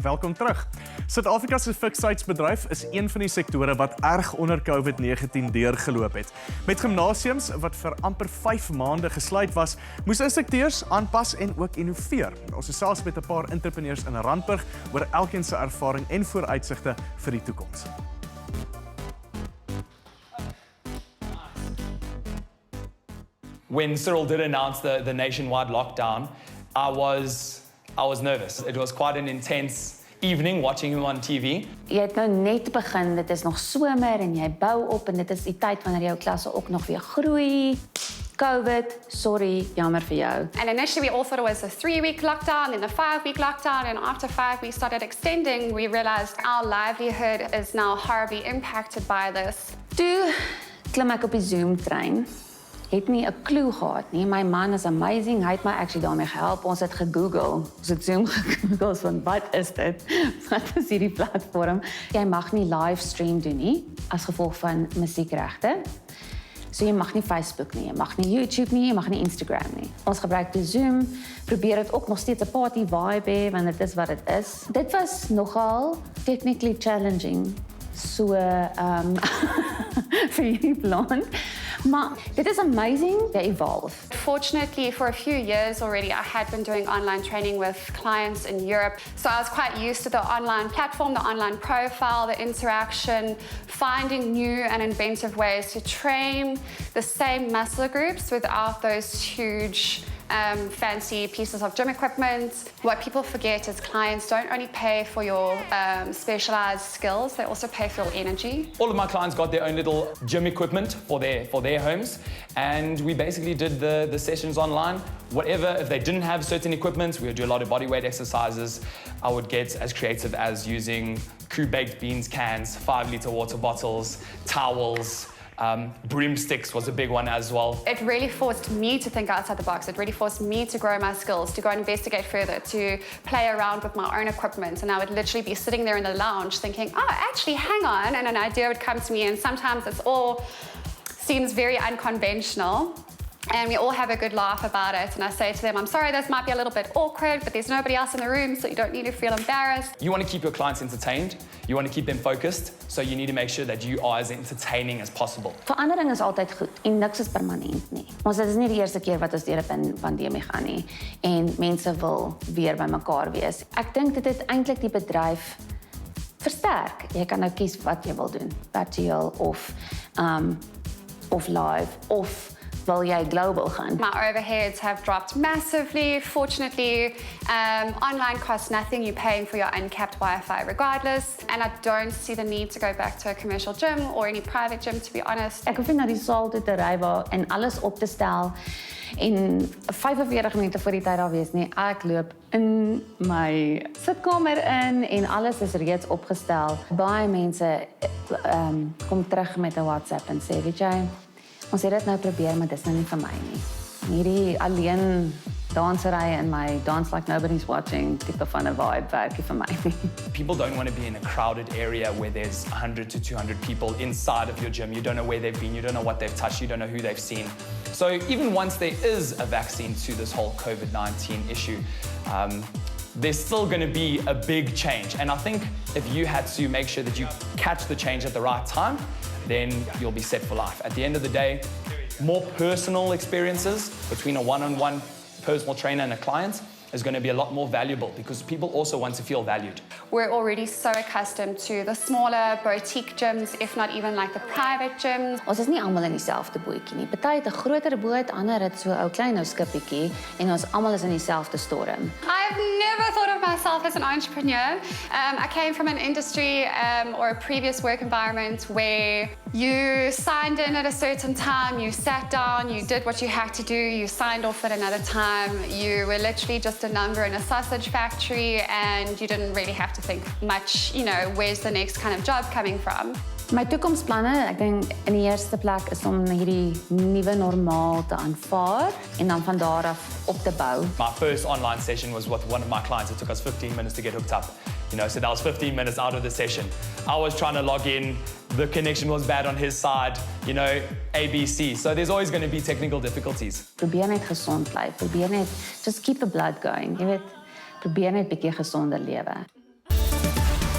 Welkom terug. Suid-Afrika se Fiksheidsbedryf is een van die sektore wat erg onder COVID-19 deurgeloop het. Met gimnasiums wat vir amper 5 maande gesluit was, moes instrukteurs aanpas en ook innoveer. Ons is selfs met 'n paar entrepreneurs in Randburg oor elkeen se ervaring en vooruitsigte vir die toekoms. When Cyril did announce the nationwide lockdown, I was nervous. It was quite an intense evening watching him on TV. Jy het nou net begin, dit is nog somer en jy bou op en dit is die tyd wanneer jou klasse ook nog weer groei. COVID, sorry, jammer vir jou. And initially we all thought it was a 3-week lockdown, then a 5-week lockdown, and after 5 weeks started extending, we realized our livelihood is now horribly impacted by this. Toe klim ek op die Zoom-trein. Het nie 'n klou gehad nie. My man is amazing. Hy het my actually daarmee gehelp. Ons het gegoogel. Ons het Zoom gegoogel van wat is dit? Wat is hierdie platform? Jy mag nie livestream doen nie as gevolg van musiekregte. So jy mag nie Facebook nie, jy mag nie YouTube nie, jy mag nie Instagram nie. Ons gebruik toe Zoom, probeer dit ook nog steeds 'n party vibe hê, want dit is wat dit is. Dit was nogal technically challenging. So vir hierdie plan. Maar dit is amazing, they evolve. Fortunately, for a few years already, I had been doing online training with clients in Europe. So I was quite used to the online platform, the online profile, the interaction, finding new and inventive ways to train the same muscle groups without those huge fancy pieces of gym equipment. What people forget is clients don't only pay for your specialized skills, they also pay for your energy. All of my clients got their own little gym equipment for their homes, and we basically did the sessions online. Whatever, if they didn't have certain equipment, we would do a lot of body weight exercises. I would get as creative as using baked beans cans, 5-liter water bottles, towels. Broomsticks was a big one as well. It really forced me to think outside the box. It really forced me to grow my skills, to go and investigate further, to play around with my own equipment. And I would literally be sitting there in the lounge thinking, oh, actually, hang on. And an idea would come to me. And sometimes it's all seems very unconventional. And we all have a good laugh about it. And I say to them, I'm sorry, this might be a little bit awkward, but there's nobody else in the room, so you don't need to feel embarrassed. You want to keep your clients entertained. You want to keep them focused. So you need to make sure that you are as entertaining as possible. Verandering is altyd goed en niks is permanent nie. Ons dit is nie die eerste keer wat ons deur 'n pandemie gaan nie en mense wil weer by mekaar wees. Ek dink dit het eintlik die bedryf versterk. Jy kan nou kies wat jy wil doen. Virtual of live of wil jy global gaan. My overheads have dropped massively. Fortunately, online costs nothing. You're paying for your uncapped Wi-Fi regardless. And I don't see the need to go back to a commercial gym or any private gym, to be honest. Ek hoef nie na die saal toe te ry waar en alles op te stel en 45 minute voor die tyd daar wees nie. Ek loop in my sitkamer in en alles is reeds opgestel. Baie mense kom terug met 'n WhatsApp en sê, weet jy, ons het dit nou probeer, maar dis nou nie vir my nie. Hierdie alleen dansery in my dance like nobody's watching tipe van 'n vibe werk vir my nie. People don't want to be in a crowded area where there's 100 to 200 people inside of your gym. You don't know where they've been, you don't know what they've touched, you don't know who they've seen. So even once there is a vaccine to this whole COVID-19 issue, there's still going to be a big change. And I think if you had to make sure that you catch the change at the right time, then you'll be set for life. At the end of the day, more personal experiences between a one-on-one personal trainer and a client is going to be a lot more valuable because people also want to feel valued. We're already so accustomed to the smaller boutique gyms, if not even like the private gyms. Ons is nie almal in dieselfde bootjie nie. Party het 'n groter boot, ander het so 'n ou klein ou skippietjie en ons almal is in dieselfde storm. I've never thought of myself as an entrepreneur. I came from an industry or a previous work environment where you signed in at a certain time, you sat down, you did what you had to do, you signed off at another time. You were literally just a number in a sausage factory and you didn't really have to think much, you know, where's the next kind of job coming from. My toekomsplanne, ek dink in die eerste plek is om hierdie nuwe normaal te aanvaar en dan van daar af op te bou. My first online session was with one of my clients. It took us 15 minutes to get hooked up. You know, so that was 15 minutes out of the session. I was trying to log in, the connection was bad on his side, you know, ABC. So there's always going to be technical difficulties. Probeer net gesond bly, probeer net just keep the blood going, jy weet, probeer net 'n bietjie gesonder lewe.